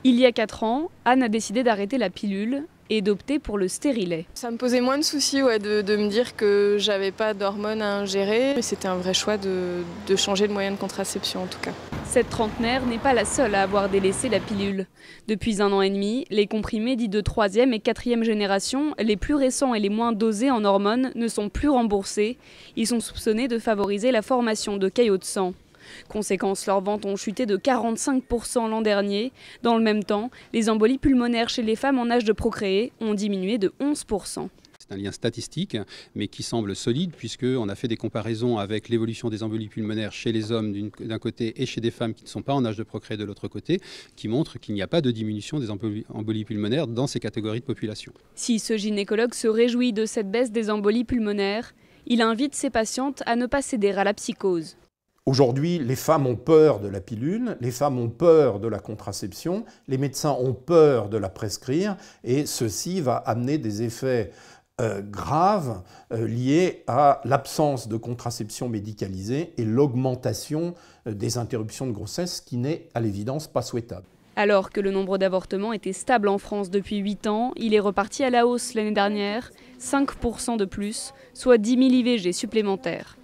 Il y a 4 ans, Anne a décidé d'arrêter la pilule et d'opter pour le stérilet. Ça me posait moins de soucis de me dire que j'avais pas d'hormones à ingérer. Mais c'était un vrai choix de changer de moyen de contraception en tout cas. Cette trentenaire n'est pas la seule à avoir délaissé la pilule. Depuis 1 an et demi, les comprimés dits de 3e et 4e génération, les plus récents et les moins dosés en hormones, ne sont plus remboursés. Ils sont soupçonnés de favoriser la formation de caillots de sang. Conséquence, leurs ventes ont chuté de 45% l'an dernier. Dans le même temps, les embolies pulmonaires chez les femmes en âge de procréer ont diminué de 11%. C'est un lien statistique, mais qui semble solide, puisqu'on a fait des comparaisons avec l'évolution des embolies pulmonaires chez les hommes d'un côté et chez des femmes qui ne sont pas en âge de procréer de l'autre côté, qui montrent qu'il n'y a pas de diminution des embolies pulmonaires dans ces catégories de population. Si ce gynécologue se réjouit de cette baisse des embolies pulmonaires, il invite ses patientes à ne pas céder à la psychose. Aujourd'hui, les femmes ont peur de la pilule, les femmes ont peur de la contraception, les médecins ont peur de la prescrire et ceci va amener des effets graves liés à l'absence de contraception médicalisée et l'augmentation des interruptions de grossesse qui n'est à l'évidence pas souhaitable. Alors que le nombre d'avortements était stable en France depuis 8 ans, il est reparti à la hausse l'année dernière, 5% de plus, soit 10 000 IVG supplémentaires.